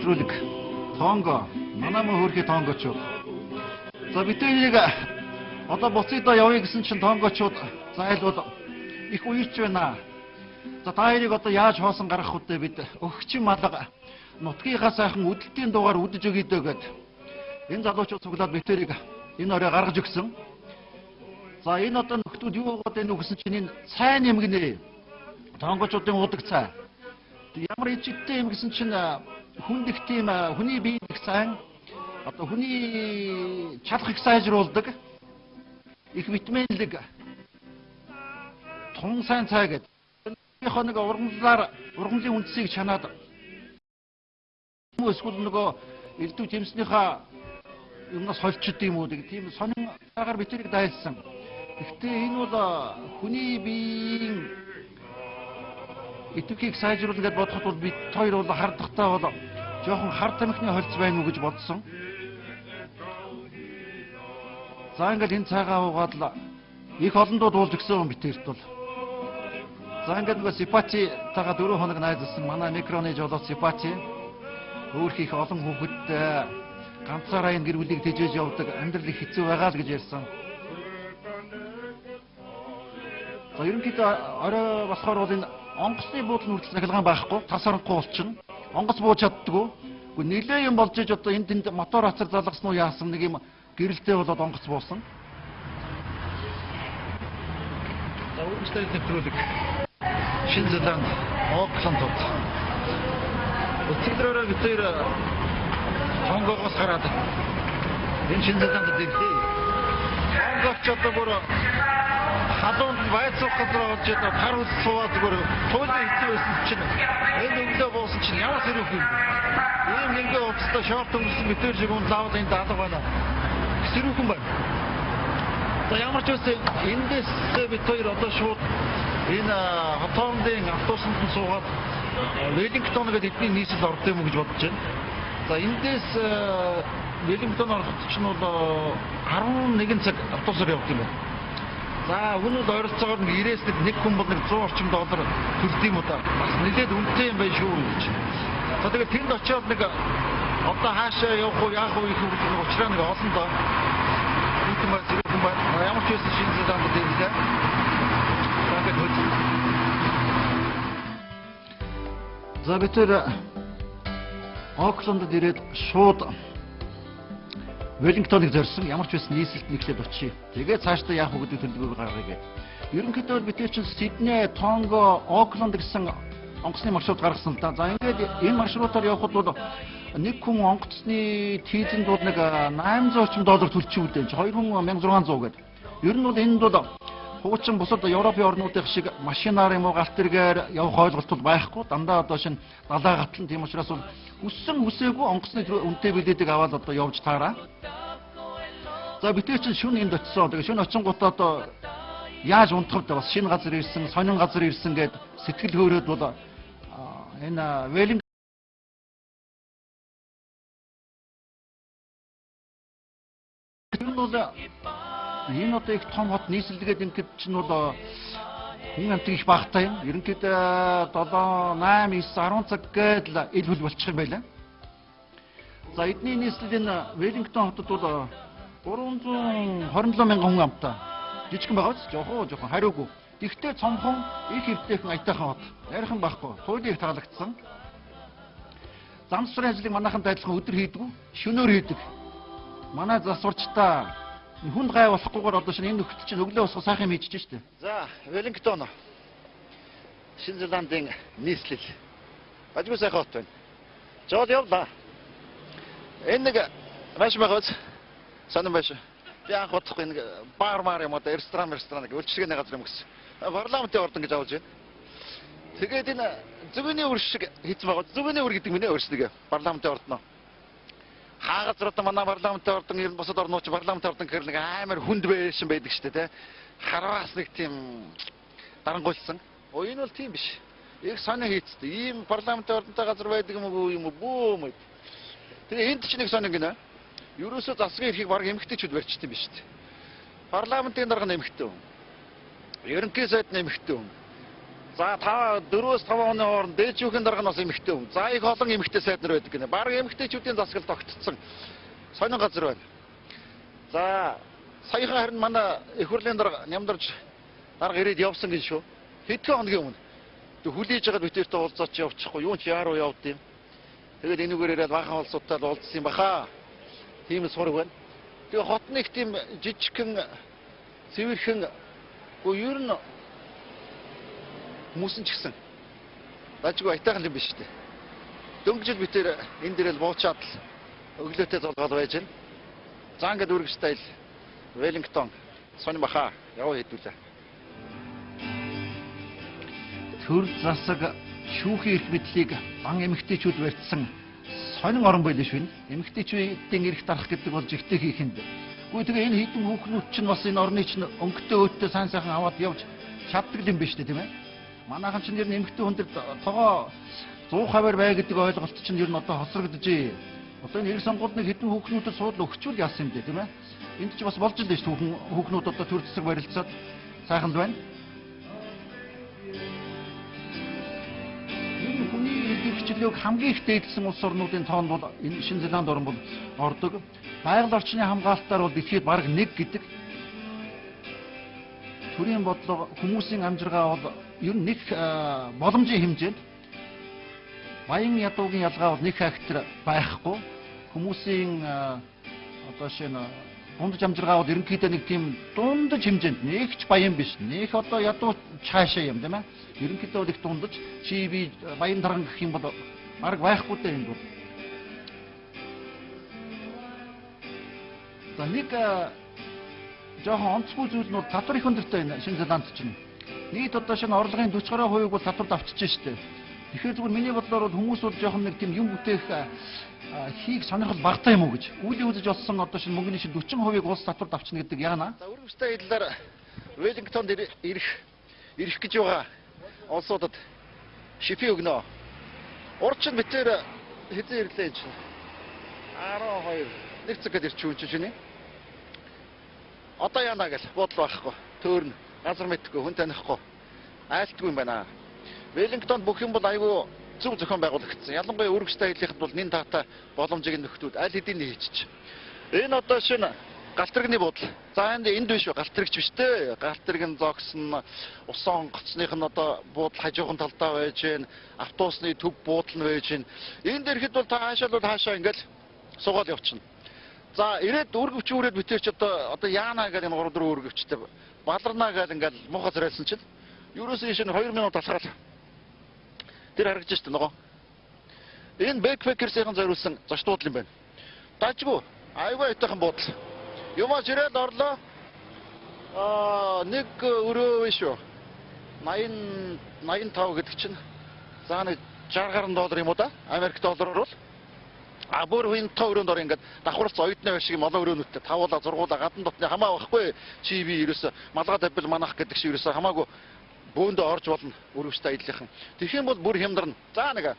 нэвтрүүлэг Тонго манай мөн хөрхи тонгочууд. За бид тэрийг одоо буцаадаа явъя гэсэн чинь тонгочууд зайлвал их уярч байна. За та хоёрыг одоо яаж хоосон гаргах үедээ бид өгчин малга нутгийнхаа сайхан үдэлтийн дугаар үдэж өгье дөө гэд энэ залуучууд цуглаад бид тэрийг энэ орой гаргаж өгсөн. За энэ одоо нөхдүүд юу болоод энэ үгсэн чинь энэ цай нэмгэнэ. Тонгочуудын удаг цай. Ямар ичтэй юм гэсэн чинь хүнд их тийм хүний бие их сайн одоо хүний чадах их сайжруулдаг их витаминлэг тун сайн цай гэдэг. Өөрийнхөө нэг ургамлын үндсийг чанаад эсвэл нөгөө элдв жимснийхаа юмнаас холчд юм уу тийм сонин цагаар бид тэрийг дайлсан. Гэхдээ энэ бол хүний биеийн идэвхийг сайжруулна гэж бодоход бол бид хоёр бол хардахтаа бол жоохон хар тамхины холц байна уу гэж бодсон. За ингээд энэ цайгаа уугаад л их олондоо дуулж өгсөн битэрт бол. За ингээд нөгөө Сипачи тагаа 4 хоног найзсан манай микроны жолооч Сипачи өөрх их олон хүүхэдтэй ганцаараа энэ гэр бүлийг тэжээж явдаг амьдрал их хэцүү байгаа л гэж ярьсан. За ерөнхийдөө орой болохоор бол энэ онгоцны буудлын хүртэл цахилгаан байхгүй, тас оронхгүй болчихно. Онгоц бууж чаддгүй. Гэхдээ нэлээ юм болж иж одоо энд мотор хацар залгасан уу яасан нэг юм гэрэлтэй болоод онгоц буусан. За өөрөөсөө нэвтрүүлэг Шинэ Зеланд Окландд. Өчигдрөөр бид тэр Тонгогоос хараад энэ Шинэ Зеландд ирлээ. Тонгогч одоо бүр халуунд байцах газар олж одоо тар ус суугаад зүгээр туйлын хэцүү байсан чинь энэ өглөө буусан чинь ямар сэрүүх юм. Ийм ингээ уцтай шорт өмсөн мэтэр шиг хүн заавал энэ даалга байна. Сэрүүхэн байна. За ямар ч үсэн эндээс бид хоёр одоо шууд энэ хотоондын автобусанд суугаад Веллингтон гэдэг эдний нийслэл ордог юм гэж бодож байна. За эндээс Веллингтон ороход чинь бол 11 цаг автобусаар явдаг юм байна. За өнөө ойролцоогоор нэг 90-ээс нэг хүн бол нэг $100 орчим төлдөг юм уу та. Бас нэлээд үнэтэй юм байна шүү гэж. За тэгээд тэнд очиод нэг одоо хаашаа явах уу яах уу их учраа нэг олон доо. Үүтэн ба зэрэгэн ба ямар ч байсан Шинэ Зеландд ирлээ. За бид тэр Окландд ирээд шууд Веллингтоныг зорьсон. Ямар ч байсан нийслэлд нэглээд очие. Тэгээд цаашдаа яах вэ гэдэг төлөвлөгөөг гаргая гэдэг. Ерөнхийдөө бид чинь Сидней, Тонго, Окланд гэсэн онгоцны маршрут гаргасан л да. За ингээд энэ маршрутаар явхад бол нэг хүн онгоцны тийзэнд бол нэг $800 орчим төлчих үүдээ. 2 хүн $1600 гэдэг. Ер нь бол энд бол хуучин бусад Европын орнуудын шиг машинаар юм уу галт тэргээр явах ойлголт бол байхгүй. Дандаа одоо шинэ далай гатлан тийм учраас бол хүссэн хүсээгүй онгоцны үнэтэй билетийг аваад одоо явж таараа. За бид чинь шөнө энд очисон. Тэгээ шөнө очингуудаа одоо яаж унтахд бас шинэ газар ирсэн, сонин газар ирсэн гэд сэтгэл хөөрөөд бол энэ Веллингтон энэ одоо их том хот нийслэлгээд ингээд чинь бол хүн амт их багтаа юм. Ерөнхийдөө 7, 8, 9, 10 цаг гэдэл ил хөл болчих юм байлаа. За эдний нийслэл энэ Веллингтон хотод бол 327 мянган хүн амтаа. Жижигхэн байгаа ч жоохон хариугүй. Тэгтээ цомхон их хэвтэйхэн аятайхан хот. Ярих байхгүй. Туйлын их таалагдсан. Замсрын ажлыг манайханд адилхан өдөр хийдгүү, шөнөөр хийдэг. Манай засварчтай хүнд гай болохгүйгээр одоо шинэ энэ нөхөд чинь өглөө босго сайхан юм хийж штэ. За, Веллингтон. Шинэ Зеландын нийслэл. Ажгүй сайхан хот байна. Жоод явлаа. Энэ нэг маш байгаач. Санан байш. Би анх бодохгүй нэг бар юм одоо ресторан нэг өлчргэний газар юм гэсэн. Парламентын ордон гэж авч байна. Тэгээд энэ зөвхөний үр шиг хийц байгаа. Зөвхөний үр гэдэг минь өөрсдөө парламентын ордноо. Хаагaz одоо манай парламентын ордон ер нь босод орнууч парламентын ордон гэхэр нэг амар хүнд байсан байдаг шүү дээ, тэ. Харваас нэг тийм дарангуйлсан. Энэ бол тийм биш. Их санаа хийцтэй. Ийм парламентын ордонтой газар байдаг юм уу бөө. Тэгээ энд ч нэг сонин гинэ. Ерөөсөө засгийн эрхийг баг эмгэгтэйчүүд барьчихдээ биш шүү дээ. Парламентын дарга нэмэгтэй хүн. Ерөнхий сайд нэмэгтэй хүн. За 4-5 оны хооронд дээжүүхэн дарга нас эмэгтэй хүн. За их олон эмэгтэй сайд нар байдаг гинэ. Бараг эмэгтэйчүүдийн засаглалд огтцсон сонин газар байна. За саяхан харин манай их хурлын дарга нямдарч дарга ирээд явсан гин шүү. Хэдхэн хоногийн өмнө. Тэг хүлээж байгаа битэртэй уулзаач явчихгүй. Юу ч яаруу явд юм. Тэгээд энүүгээр ирээд баахан олсуудтай уулзсан юм баха. Тийм сураг байна. Тэгээ хот нэг тийм жижигхэн цэвэрхэн ер нь хүмүүс ч гэсэн дажгүй айтайхан юм биш үү? Дөнгөж бид тэр энэ дээрэл буучаад өглөөтэй золгоод байж байна. За ингээд үргэлж стайл Wellington сони баха яваа хэдүүлээ. Төр засаг шүүхийн эрх мэдлийг ан эмэгтэйчүүд барьцсан сонин орон байл шүү. Эмэгтэйчүүдийн эрх дарах гэдэг бол жигтэй хийхэд. Гэхдээ тэгээ энэ хідэн хүүхнүүд чинь бас энэ орны чинь өнгөтэй өөдтэй сайн сайхан аваад явж чаддаг юм биш үү тийм ээ? Манайхан чинь ер нь эмэгтэй хүн дээр тогоо 100% бай гэдэг ойлголт чинь ер нь одоо хоцрогдож. Одоо энэ эрх сонгуульд нэг хідэн хүүхнүүдэд суудлаа өгчүүл яасан юм дээ тийм ээ? Энд чинь бас болж л дээ шүү. Хүүхнүүд одоо төр засаг барилцаад сайхан байна. Хичээлийг хамгийн их дээдлсэн улс орнуудын тоонд бол энэ Шинэ Зеланд орн бол ордог. Байгаль орчны хамгаалтаар бол дэлхийд бараг 1 гэдэг. Төрийн бодлого хүмүүсийн амжиргаа бол ер нь нэг боломжийн хэмжээнд баян ядуугийн ялгаа бол нэг фактор байхгүй. Хүмүүсийн одоо шинэ дундаж амжиргаа бол ерөнхийдөө нэг тийм дундаж хэмжээнд нэгч баян биш. Нэг одоо ядуу цаашаа юм тийм ээ. Ерөнхийдөө их дундаж чи би баян дарга гэх юм бол бараг байхгүй дээ энэ бол. За нэг жоохон онцгүй зүйл нь татвар их өндөртэй энэ Шинэ Зеланд чинь. Нийт одоо шинэ орлогын 40 гаруй хувийг бол татварт авчиж штэ. Тэгэхээр зүгээр миний бодлоор бол хүмүүс бол жоохон нэг тийм юм бүтээх хийх сонирхол багтаа юм уу гэж. Үйл үзэж олсон одоо шинэ мөнгөний шин 40% улс татварт авчна гэдэг яана. За өргөстэй хэллээр Wellington ирэх гэж байгаа улсуудад шифи өгнө. Урд чинь битээр хэзээ ирлээ чинь 12 нэг цагт ирч үүч чинь. Одоо яана гэл бодол байхгүй. Төөрн газар мэдхгүй хүн танихгүй. Айлтгүй юм байна. Wellington бүх юм бол айгүй зөв зохион байгуулагдсан. Ялангуяа өргөстэй хэлэхэд бол нин таатай боломжийг нөхдүүд аль хэдийн хийчих. Энэ одоо шинэ галтрэгний буудал. За энд биш галтрэгч биш те. Галтрэг нь зогсон, усан гоцных нь одоо буудал хажуухан талдаа байж гэн, автобусны төв буудал нь байж гэн. Энд ирэхэд бол та хаашаа бол хаашаа ингээл суугаад явчихна. За ирээд өргөвч үрээд битэрч одоо яана гэдэг энэ 3-4 өргөвчтэй баларнаа гэдэг ингээл муухай зэрэлсэн чинь ерөөсөө шинэ 2 минут талхаал. Тэр харагдаж штэ нөгөө. Энэ бэкпекерсийн зориулсан зочдууд юм байна. Дажгүй айгүй айтайхан буудал. Юмаач ирээд орлоо. Нэг өрөө биш үү? 85 гэдэг чинь. За нэг 60 гаруй доллар юм уу да? Америк доллараар бол. Бүр хин товроонд ор ингээд давхарлц оюутны байх шиг молоо өрөөнүүдтэй тавуулаа зургуулаа гадна дотны хамаа байхгүй. Чи би ерөөсө малгай тавил манах гэдэг шиг ерөөсө хамаагүй бөөндө орж болно өрөвчтэй аяллахын. Тэгэх юм бол бүр хямдарна. За нэг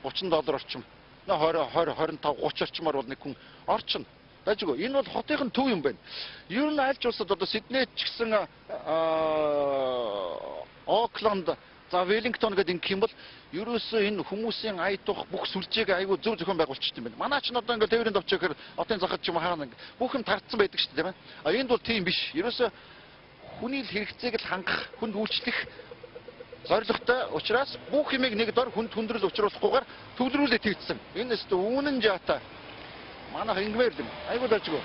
$30 орчим. 20 25 30 орчмаар бол нэг хүн орчин. Дажгүй. Энэ бол хотын төв юм байна. Ер нь аль ч улсад одоо Сиднейд ч гэсэн Окленд, за Wellington гэдэг ингэх юм бол ерөөсөө энэ хүмүүсийн айдах бүх сүлжээг айгүй зөв зохион байгуулчихсан юм байна. Манай ч одоо ингээд тээврийн товч гэхээр отын захад ч юм хаана бүх юм таарцсан байдаг шүү дээ тийм ээ. Энд бол тийм биш. Ерөөсөө хүний л хэрэгцээг л хангах, хүнд үйлчлэх зорилготой учраас бүх юмыг нэг дор хүнд хүндрэл учруулахгүйгээр төвлөрүүлээд хийгдсэн. Энэ нэстэ үнэн жаатай. Манайх ингэвэр юм. Айгуу дажгүй.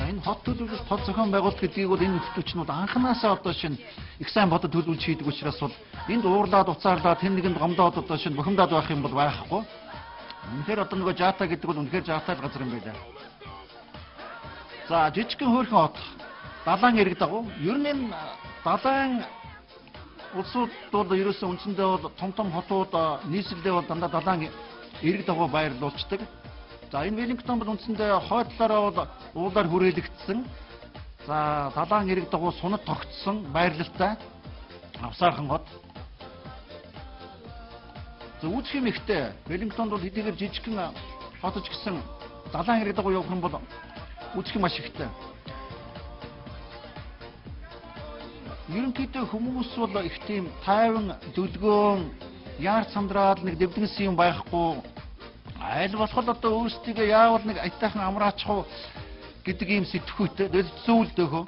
Энэ хот төлөвлөлт тод зохион байгуулалт гэдгийг бол энэ нөхцөлчнүүд анханасаа одоо шинэ их сайн бодод төлөвлөж хийдэг учраас бол энд уурлаад уцаарлаад хэн нэгэнд гомдоод одоо шинэ бухимдаад байх юм бол байхгүй. Үнэхээр одоо нөгөө жаата гэдэг бол үнэхээр жаатай газар юм байлаа. За жижигхэн хөөрхөн хот далайн ирэг дагуу ер нь энэ далайн улсууд бол ерөөсөө үндсэндээ бол том хотууд нийслэлээ бол дандаа далайн ирэг дагуу байрлуулцдаг. За энэ Wellington бол үндсэндээ хойдлороо бол уулаар хүрээлэгдсэн. За далайн ирэг дагуу сунад тогтсон байрлалтай авсаархан хот. За үүсэх юм ихтэй Wellington бол хэдийгээр жижигхэн хотож гисэн далайн ирэг дагуу явах юм бол үүсэх юм маш ихтэй. ерөнхийдөө хүмүүс бол их тийм тайван дүлгөөн яар сандраад нэг дэвдгэнсэн юм байхгүй. Аль болох одоо өөрсдийгөө яавал нэг айтайхан амраачих уу гэдэг ийм сэтгүүтэй зүйл дөөхөө.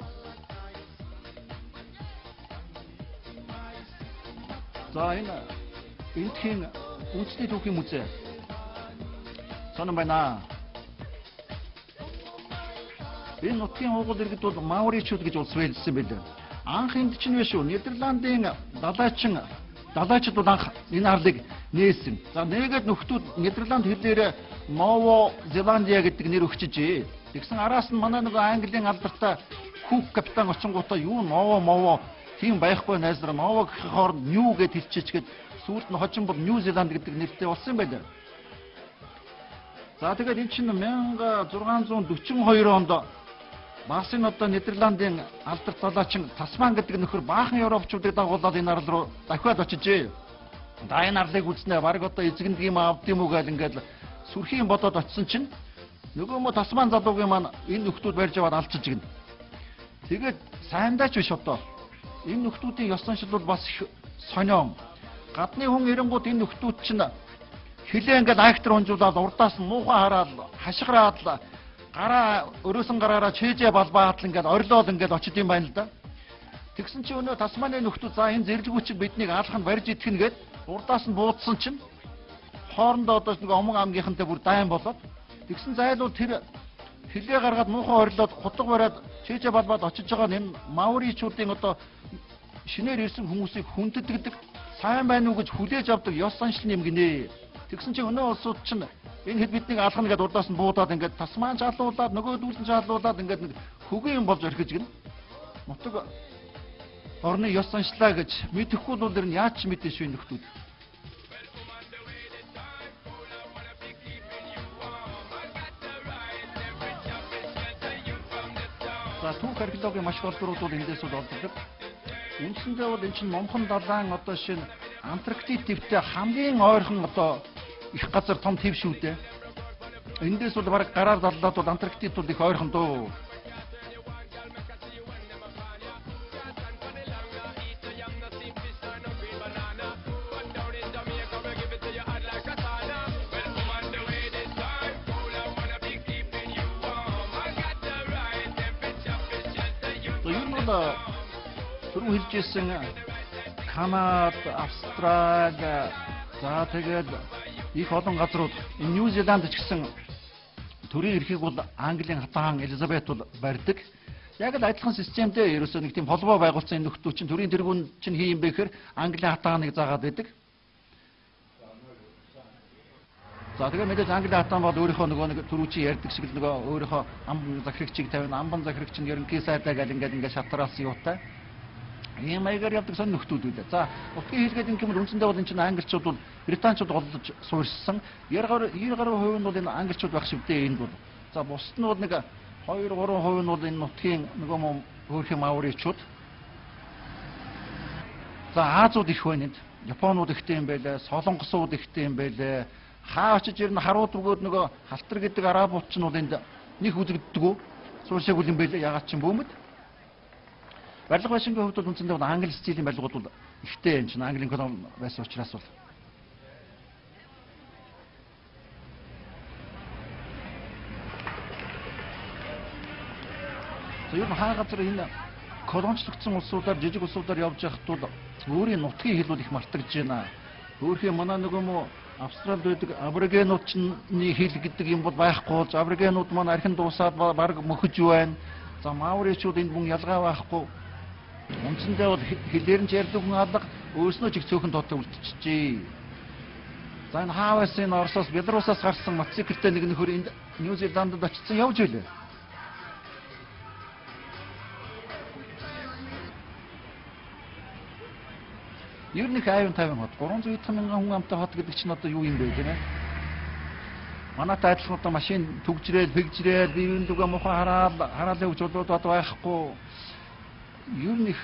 За энэ эндхийн үндэсний түүхийн музей. Сонон байна. Энэ нутгийн уугуул иргэд бол мауричууд гэж улс байлсан байлаа. Анх энд чинь биш үү? Нидерландын далайчууд бол анх энэ арлыг нээсэн. За нээгээд нөхдүүд Нидерланд хэлээр Ново Зеландия гэдэг нэр өгчөж. Тэгсэн араас нь манай нэг Английн алдартай Кук капитан очингуудаа юу Ново тийм байхгүй найзраа Ново гэх хооронд Нью гэд хэлчихгээд сүүлд нь хожим бол Нью Зеланд гэдэг нэртэй болсон юм байна. За тэгээд энэ чинь 1642 онд бас энэ одоо Нидерландын алдарт далайчин Тасман гэдэг нөхөр баахан европчуудыг дагуулад энэ арал руу дахиад очижээ. Да энэ арлыг үзнэ баг одоо эзэгндэг юм авд юм уу гэл ингээд сүрхийн бодоод очисон чинь нөгөө мо Тасман залуугийн маань энэ нөхдүүд барьж аваад алчиж гин. Тэгээд сайндаач биш одоо. Энэ нөхдүүдийн ёс заншил бол бас их сонион. Гадны хүн эренгууд энэ нөхдүүд чинь хилээ ингээд актер унжуулаад урдаас нь муухай хараад хашгираад гараа өрөөсөн гараараа чэжээ балбаад ингээд орилоод ингээд очиж юм байна л да. Тэгсэн чи өнөө Тасманы нөхдүүд за энэ зэрлэгүүчиг биднийг алханд барьж идэх нэгэд урдаас нь буудсан чинь хоорондоо одоо нэг Омон аймгийнхантай бүр дайн болоод тэгсэн зайлуул тэр хилээ гаргаад муухай орилоод хутга бариад чэжээ балбаад очиж байгаа энэ мауричуудын одоо шинээр ирсэн хүмүүсийг хүндэтгдэг сайн байна уу гэж хүлээж авдаг ёс заншилны юм гинэ. Тэгсэн чинь өнөө улсууд чинь энэ хэд биднийг алхна гэдээ урдаас нь буудаад ингээд Тасман жалуулаад нөгөөдүүл нь жалуулаад ингээд нэг хөгийн юм болж орхиж гин. Нутаг орны ёс заншлаа гэж мэдэхгүй бол ер нь яаж ч мэдэн шүү нөхдүүд. За түүх археологийн маш голдурууд бол эндээс бол олддог. Үндсэндээ бол энэ чинь Момхон далайн одоо шинэ Антарктид твтэй хамгийн ойрхон одоо их газар том төв шүү дээ. Эндээс бол бараг гараар даллаад бол Антарктид бол их ойрхон дөө. Түрүү хэлжсэн Канад, Австрали, за тэгээд их олон газрууд Нью Зеланд ч гэсэн төрийн эрхийг бол Английн хатан Элизабет бол барьдаг. Яг л адилхан системтэй ерөөсөө нэг тийм холбоо байгуулсан энэ нөхдүүд чинь төрийн тэргүүн чинь хий юм бэ гэхээр Английн хатаныг заагаад байдаг. За тэгээд мэдээж Английн хатан бол өөрийнхөө нөгөө нэг түрүүчийн ярьдаг шиг л нөгөө өөрийнхөө амбан захирагчийг тавина, амбан захирагч нь ерөнхий сайдаа гал ингээд шатраас юутай. Ийм маягаар явдаг сон нөхдүүд үү. За утгийн хэлгээд ингэм үндсэндээ бол энэ чинь англичууд бол британчууд голдож суурьсан. 90% нь бол энэ англичууд байх шивдээ энд бол. За бусд нь бол нэг 2-3% нь бол энэ нутгийн нөгөө мөн өөрхийн мауричууд. За Азууд их байна энд. Японууд ихтэй юм байлаа, Солонгосууд ихтэй юм байлаа. Хаа очиж ирнэ харууд өгөөд нөгөө халтар гэдэг арабууд ч нь бол энд нэг үзэгддэг үү? Сууршаагүй юм байлаа. Ягаад ч юм бөөмөд. Барилга байшингийн хувьд бол үндсэндээ бол англи стилийн барилгууд бол ихтэй юм чинь английн колон байсан учраас бол. За юу хаа газар энэ колончлогдсон улсуудаар жижиг улсуудаар явж байхад бол өөрийн нутгийн хэл бол их мартагдж байна. Өөрхийн манай нөгөө мө Австралид байдаг аборигенууд чинь хэл гэдэг юм бол байхгүй болж аборигенууд маань архин дуусаад баг мөхөж байна. За мауричууд энд мөн ялгаа байхгүй. Үндсэндээ бол хэлээр нь ярьдаг хүн алга өөрснөө ч их цөөхөн тоотой үлдчихжээ. За энэ хааваас энэ Оросоос Белорусаас гарсан мотоциклтэй нэг нөхөр энд Нью Зеландд очсон явж байлаа. Ер нь их 50 хот 350 мянган хүн амтай хот гэдэг чинь одоо юу юм бэ тийм ээ? Манайтай адилхан одоо машин төгжрээд пэгжрээд биеийн дугаа мохоо хараад явж болоод байхгүй. Ер нь их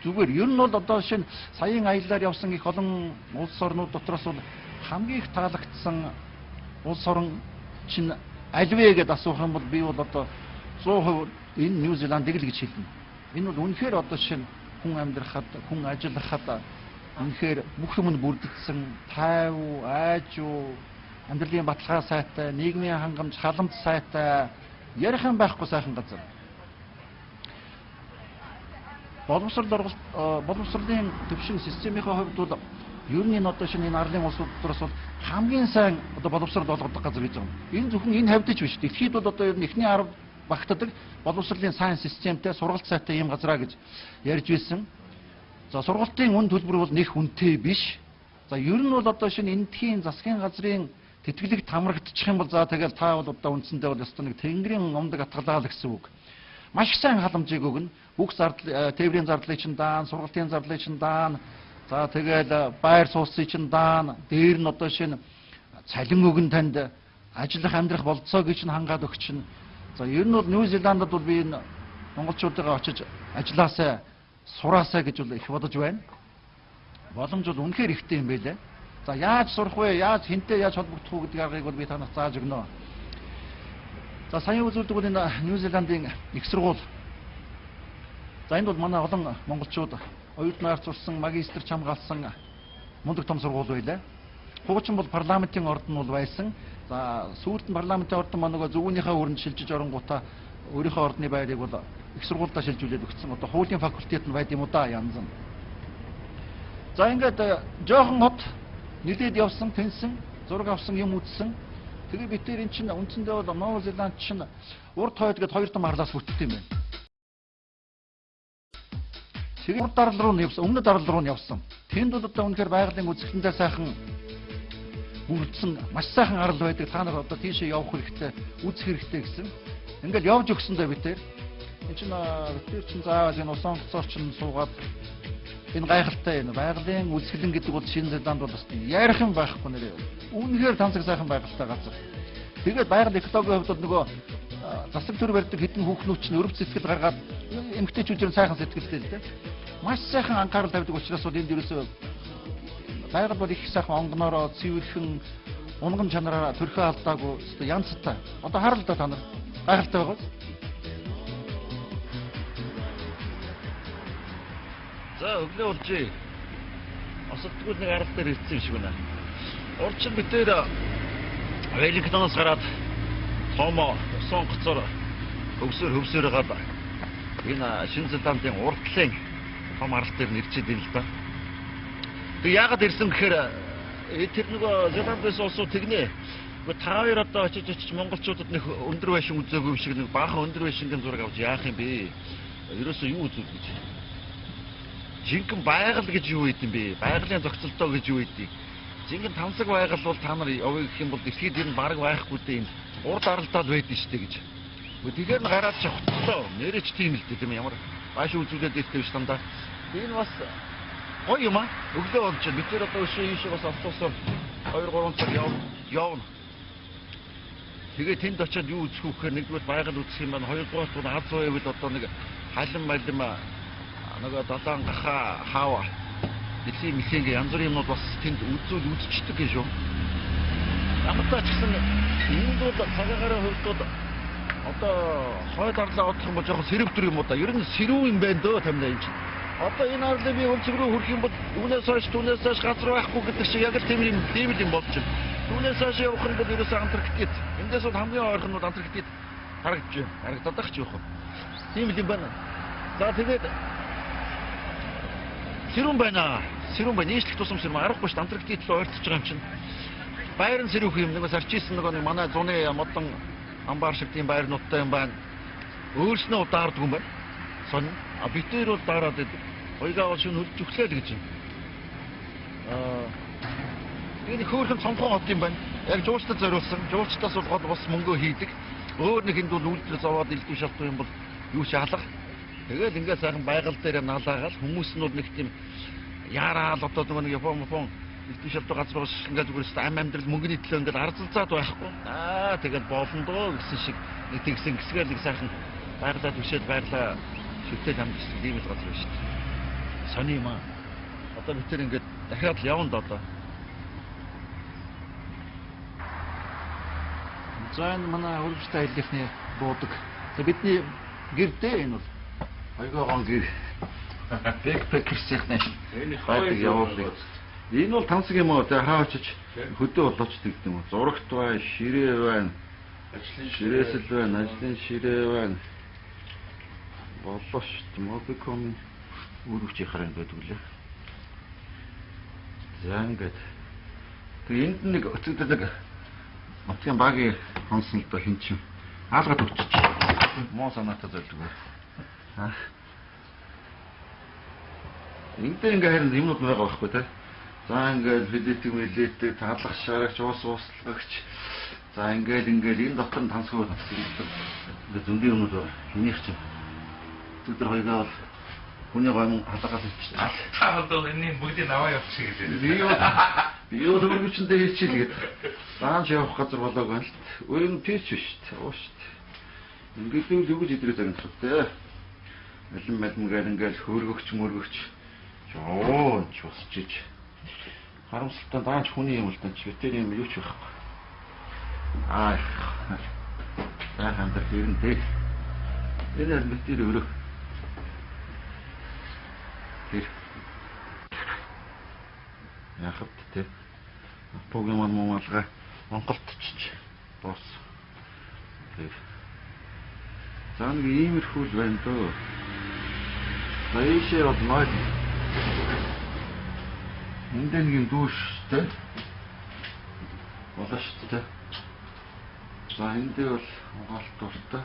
зүгээр. Ер нь бол одоо шинэ саяын аяллаар явсан их олон улс орнууд дотроос бол хамгийн их таалагдсан улс орн чинь аль вэ гэдээ асуух юм бол би бол одоо 100% энэ Нью Зеландыг л гэж хэлнэ. Энэ бол үнэхээр одоо шинэ хүн амьдрахад, хүн ажиллахад үнэхээр бүх юм нь бүрдсэн тайвуу, айжуу, амьдралын баталгаа сайтай, нийгмийн хангамж, халамж сайтай, ярих юм байхгүй сайхан газар. Боловсролын төвшин системийнхээ хувьд бол ер нь одоо шинэ энэ арлын улсууд дотроос бол хамгийн сайн одоо боловсрол болгодог газар гэж байна. Энэ зөвхөн энэ хавьдаж биш. Дэлхийд бол одоо ер нь эхний 10 багтдаг боловсролын сайн системтэй, сургалт сайтай ийм газраа гэж ярьж байсан. За сургалтын үн төлбөр бол нэх үнэтэй биш. За ер нь бол одоо шинэ эндхийн засгийн газрын тэтгэлэгт хамрагдчих юм бол за тэгэл та бол одоо үндсэндээ бол ёстой нэг тэнгэрийн умдаг атгалаа л гэсэн үг. Маш сайн халамжийг өгнө. Бүх тээврийн зардлыг чинь даана, сургалтын зардлыг чинь даана. За тэгэл байр сууцыг чинь даана. Дээр нь одоо шинэ цалин өгн танд ажиллах амьдрах болцоог чинь хангаад өгчин. За ер нь бол Нью Зеландд бол би энэ монголчуудаа очиж ажилласаа, сураасаа гэж бол их бодож байна. Боломж бол үнэхээр ихтэй юм байлаа. За яаж сурах вэ? Яаж хинтээ яаж холбогдох вэ гэдэг аргыг бол би танаас зааж өгнө. За саяхан үзүүлдэг бол энэ Нью Зеландын их сургууль. За энд бол манай олон монголчууд оюутнаар сурсан, магистрч хамгаалсан мундаг том сургууль байлаа. Хуучин бол парламентын ордон бол байсан. За сүүлд нь парламентын ордон манай зөвүүнийхээ өрөнд шилжиж оронгуудаа өөрийнхөө ордны байрыг бол их сургуультай шилжүүлээд өгсөн. Одоо хуулийн факультет нь байд юм уу да янз нь. За ингээд жоохон хот нэлээд явсан, тэнсэн, зураг авсан, юм үзсэн. Тэгээ бид тэр эн чинь үндсэндээ бол Нью Зеланд чинь урд хойд гээд хоёр том арлаас бүтдээ юм байна. Тэгээ урд дарал руу явсан, өмнөд дарал руу явсан. Тэнд бол одоо үнэхээр байгалийн үзэсгэлэнтэй сайхан бүрдсэн маш сайхан арал байдаг. Та нар одоо тийшээ явах хэрэгтэй, үзэх хэрэгтэй гэсэн. Ингээд явж өгсөндөө бид тэр эн чинь бид тэр чинь заавал энэ усан гоцоор чинь суугаад энэ гайхалтай энэ байгалийн үзэсгэлэн гэдэг бол Шинэ Зеланд бол бас ярих юм байхгүй нэрээ. Үнэхээр танцаг сайхан байгальтай газар. Тэгээд байгаль экологийн хувьд нөгөө засаг төр барьдаг хэдэн хүүхнүүд чинь өрөв сэтгэл гаргаад эмгтээчүүдээр сайхан сэтгэлтэй л дээ. Маш сайхан анхаарал тавьдаг учраас бол энд ерөөсөө байгаль бол их сайхан онгоноороо цэвэрхэн унган чанараараа төрхөө алдаагүй янзтай. Одоо харал да та нар гайхалтай байгаа. За өглөө уржээ. Осодгүй нэг арал дээр ирсэн юм шиг байна. Урчин битээр Веллингтоноос гараад Томо усан гоцоор хөвсөөр гад энэ Шинэ Зеландын урдлын том арал дээр нэрчээд ийн л да. Тэг яагаад ирсэн гэхээр тэр нөгөө Зеландээс улсууд тэгнэ. Гэхдээ та хоёр одоо очиж монголчуудад нэг өндөр байшин үзээгүй юм шиг нэг баахан өндөр байшингийн зураг авч яах юм бэ? Ерөөсөө юу үзүүл гэж. Жинхэнэ байгаль гэж юу гэдэг юм бэ? Байгалийн зохицолтоо гэж юу гэдэг? Жинхэнэ тансаг байгаль бол та нар явъя гэх юм бол дэлхийд энэ баг байхгүй дээ энэ урд аралдаа л байдэн штэ гэж. Тэгэхээр гараад чавхтлоо. Нэрэж тийм л дээ тийм ямар baаш үзүүлээд ирсэн юм даа. Энэ бас гоё юм аа. Өглөө болж бид тэр одоо ийш бас автобусаар 2-3 цаг явна. Тэгээ тэнд очиод юу үзэх вэ гэхээр нэгдүгээр байгаль үзэх юм байна. Хоёрдугаар нь аз байвал одоо нэг халин малим нөгөө далайн гахаа хаава дэлхийн мэлхэнгээ янз бүрийн юмнууд бас тэнд үзчихдэг гэж шүү. Ямар ч гэсэн энэ бол цагаагаар хувьд бол одоо хойд арлаа одох юм бол жоохон сэрвтэр юм уу да. Ер нь сэрүү юм байна дөө тамина юм чинь. Одоо энэ арлыг би өнцөг рүү хүрэх юм бол түүнээс хойш газар байхгүй гэдэг шиг яг л тийм л юм болж байна. Түүнээс хойш явах нь бол ерөөсөө Антарктид. Эндээс бол хамгийн ойрхон нь Антарктид харагдаж байна. Харагдаад ч явах. Тийм л юм байна. За тэгээд сэрүүн байна. Сэрүүн байна. Нийслэх тусам сэрүүн аргагүй шүү. Антарктид л ойртож байгаа юм чинь. Байр нь сэрүүх юм. Нэг сарчижсэн нэг манай зуны модон амбар шиг тийм байрнуудтай юм байна. Өөрснөө удаардаг юм байна. Сон битээр бол дараад байдаг. Хоёгаа бол шин хөлж өглөө л гэж юм. Энэ хөөрхөн цонхон хот юм байна. Яг жуулчдад зориулсан. Жуулчдаас бол бас мөнгө хийдэг. Өөр нэг энд бол үйлдэл зовоод илдүү шалтгаан юм бол юу шаалга. Тэгээд ингээд сайхан байгаль дээр налаагаал хүмүүс нь нэг тийм яараал одоо нэг Япон илдүү шалтгаан газар бас ингээд зүгээр ам амьдрал мөнгөний төлөө ингээд арзалзаад байхгүй. Тэгээд болно доо гэсэн шиг нэг тэгсэн гисгээр нэг сайхан байгалаа түшээд байгалаа шүтээд амжилт ийм л газар байна шүү дээ. Сони юм аа. Одоо бид тэр ингээд дахиад л явна доо. За энэ манай хөрвчтэй аяллахны буудаг. За бидний гэр дээ энэ бол. Хоёргоо гэр. Бэкпекерсийнхний байдаг явуулдаг. Энэ бол тансаг юм уу? Тэгээ хаачиж хөдөө болоочдөг юм уу? Зурагт бай, ширээ байна. Ширээсэл байна, ажлын ширээ байна. Болоо шүү дээ. Мобиком үргэлж хараад байдаг лээ. За ингээд. Тэгээ энд нэг өцөгдөг Матгийн багийн хонсон л доо хин чин. Хаалгаад өгчөж. Муу санаатай зөлдөг. Энд ингээ харин юмнууд байгаа байхгүй те. За ингээд фидетик мэлээтэй таалах шаарагч уус ууслагч. За ингээд энэ дотор нь тансгүй ингээд зөндийн юмнууд байна. Хинийх чинь. Өдөр хоёроо бол хүний гомн хадагаас ичсэн. Одоо энэ бүгдийг аваа явчих гэдэг. Би юу дөрөвчөндөө хийчихлээ. Даанч явах газар болоог байна л т. Өөр нь тийч биш т. Оо ш. Ингээд л үгүй идрээс амтрах те. Алиммадмгаар ингээд хөргөгч мөргөгч. Жоо ч босчиж. Харамсалтай даанч хүний юм л тань ч гэтэр юм юу ч байхгүй. За хандах юм дээ. Энэ л мэтэр өрөө. Тэр яхад те. Погемон момалга Монголд чиж бос. Тэр. За нэг иймэрхүү л байна дөө. Баяшээ од мод. Энд нэг юм дүүш те. Болоош те. За энд бол угаалт дуртай.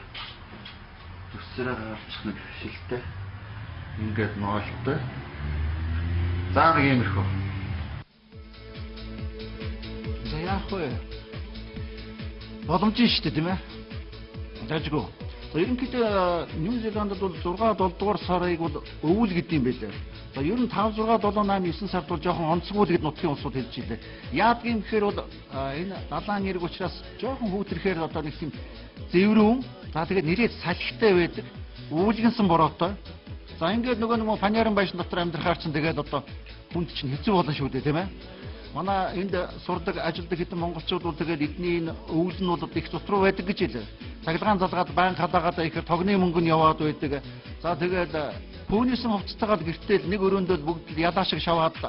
Төсрөө гарчих нэг шилтэй. Ингээд ноолтой. За нэг иймэрхүү. За яах вэ? Боломжтой шүү дээ тийм ээ. Дажгүй. За ерөнхийдөө Нью Зеландд бол 6-7 дугаар сарыг бол өвөл гэдэг юм байлаа. За ер нь 5 6 7 8 9 сард бол жоохон онцгой гэдэг нутгийн улсууд хэлж илээ. Яадаг юм гэхээр бол энэ далайн нэрг учраас жоохон хүүтрэхээр одоо нэг тийм зэврүүн. За тэгээд нэрээд салхитай байдаг. Өвөлгөнсөн бороотой. За ингээд нөгөө панярын байшин дотор амьдрахаар чинь тэгээд одоо хүнд чинь хэцүү болно шүү дээ тийм ээ. Манай энд сурдаг ажилдаг хэдэн монголчууд бол тэгээд эдний өвөл нь бол их дотруу байдаг гэж хэлээ. Цахилгаан залгаад байн хадаагаад ихээр тогны мөнгө нь яваад байдаг. За тэгээд пүүнийсэн хувцастайгаад гэртэл нэг өрөөндөө бүгд ялаа шиг шаваад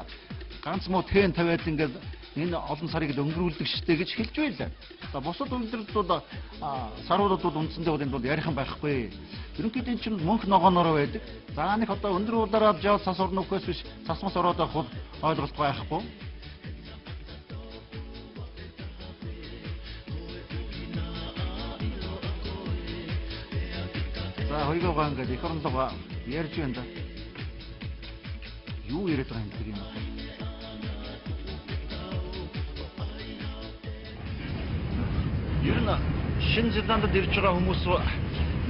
ганц муу тэн тавиад ингээд энэ олон сарыг өнгөрүүлдэг штэ гэж хэлж байлаа. За бусад үйлдвэрлэлд бол саруудад бол үндсэндээ бол энэ бол ярихан байхгүй. Ерөнхийдөө энэ чинь мөнх ногооноор байдаг. За нэг одоо өндөр улаараа жоо цас орно үхээс биш цасмас ороод авах бол ойлголтгүй байхгүй. За хоёроо ингээд их орлогоо ярьж байна да. Юу яриад байгаа юм бэ юм бэ? Ер нь Шинэ Зеландд ирж байгаа хүмүүс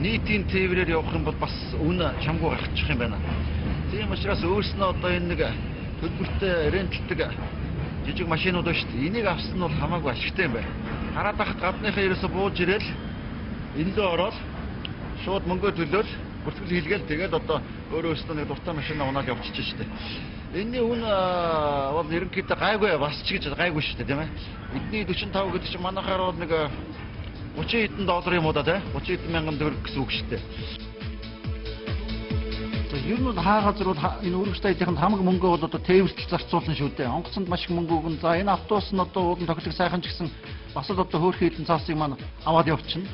нийтийн тээврээр явах юм бол бас үнэ чамгүй гарчих юм байна. Тийм учраас өөрснөө одоо энэ нэг төлбөртэй рентэлдэг жижиг машинууд ба шүү дээ. Энийг авсан нь бол хамаагүй ашигтай юм байна. Хараад ахад гадныхаа ерөөсө бууж ирээл эндээ ороод шууд мөнгө төлөөл бүртгэл хийлгээл тэгээд одоо өөрөөсөө нэг дуртай машинаа унаад явчихж штэ. Энэний үн бол ерөнхийдөө гайгүй бас ч гэж гайгүй штэ тийм ээ. Эдний 45 гэдэг чинь манайхаар бол нэг 30 хэдэн доллар юм уу да тийм 30 хэдэн мянган төгрөг гэсэн үг штэ. Ер нь хаа газар бол энэ өргөжтэйдийнх хамаг мөнгөө бол одоо тээвэрлэл зарцуулна шүү дээ. Онгоцонд маш их мөнгө өгнө. За энэ автобус нь одоо уулын тоглох сайхан ч гэсэн бас л одоо хөөрхөн хэдэн цаасыг маань аваад явчихна.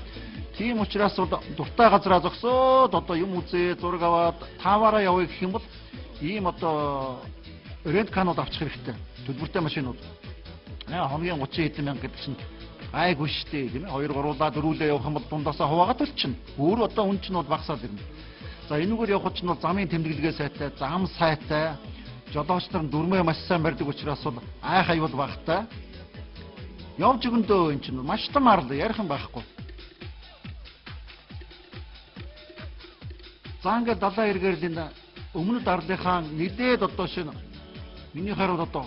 Тийм учраас бол дуртай газараа зогсоод одоо юм үзээ зураг аваад таваараа явъя гэх юм бол ийм одоо рент канууд авчих хэрэгтэй. Төлбөртэй машинууд. Хоногийн 30 хэдэн мянга гэдэг чинь айгүй штэ тийм ээ. 2 3 дөрүүлээ явах юм бол дундаасаа хуваагаад төлчихнө. Өөр одоо үн чинь бол багасаад ирнэ. За энэгээр явах чинь бол замын тэмдэглэгээ сайтай, зам сайтай, жолооч нар дүрмээ маш сайн барьдаг учраас бол айх аюул багтай. Явж өгөндөө эн чинь маш том арал ярихан байхгүй. За ингээд далаа эргээр энэ өмнөд арлынхаа нэдээд одоо шинэ миний харууд одоо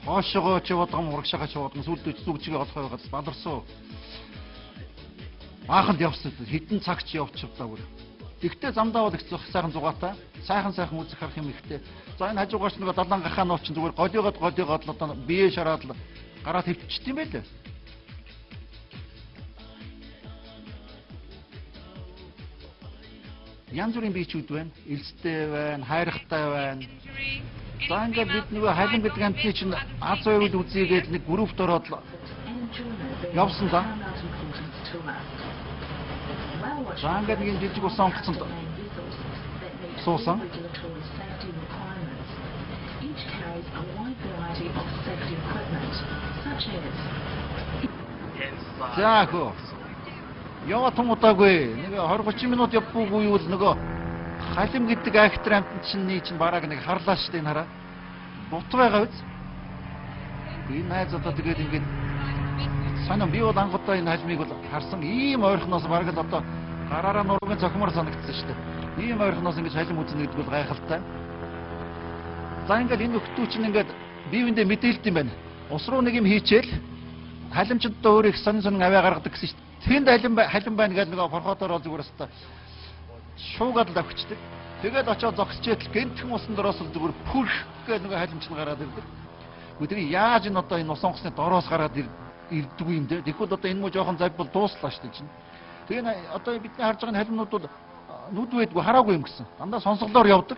хоошоогоо ч яваад гам урагшаага ч яваад сүлдөөч зүгчгээ олох байгаас баларсан. Бааханд явсан хэдэн цаг ч явчихлаа бүр. Тэгтээ замдаа бол их сайхан зугаатай. Сайхан үзэх харах юм ихтэй. За энэ хажуугаач нэг далайн гахаа нууч зүгээр голиогоод л одоо бие шараад л гараад хөвчт юм байлээ. янз бүрийн биечүүд байна. Элстэй байна, хайрхтай байна. За ингээд бид нөгөө халим гэдэг амтны чинь аз ойвол үзьгээд нэг группт ороод явсан да. За ингээд нэг жижиг ус онгоцсон суусан. За хөө. Яа том удаагүй. Нэг 20-30 минут явахгүй юу л нөгөө халим гэдэг актер амтны чинь бараг нэг харлаа штэ энэ хараа. Бут байгаа биз? Энэ найз одоо тэгээд ингээд санаа би бол ангуудаа энэ халимыг бол харсан ийм ойрхоноос бараг л одоо гараараа нургын цохимор санагдсан штэ. Ийм ойрхоноос ингэж халим үзнэ гэдэг бол гайхалтай. За ингээд энэ нөхдөө чинь ингээд биевэндээ мэдээлт юм байна. Ус руу нэг юм хийчихэл халимчдаа өөр их сонин аваа гаргадаг гэсэн штэ. Тэнд халим байна гэдэг нэг борхоотоор зүгээр өстө шуугаад л авчдаг. Тэгээд очоод зогсчээд гэнтхэн усан дороос л зүгээр пүрх гэдэг нэг халимч нь гараад ирдэг. Өдрий яаж энэ одоо энэ ус онгоцны дороос гараад ирдэггүй юм дээ. Тэгэхэд одоо энэ муу жоохон завь бол дууслаа шүү дээ чинь. Тэгээ одоо бидний харж байгаа халимнууд бол нүд байдгүй хараагүй юм гэсэн. Дандаа сонсголоор явдаг.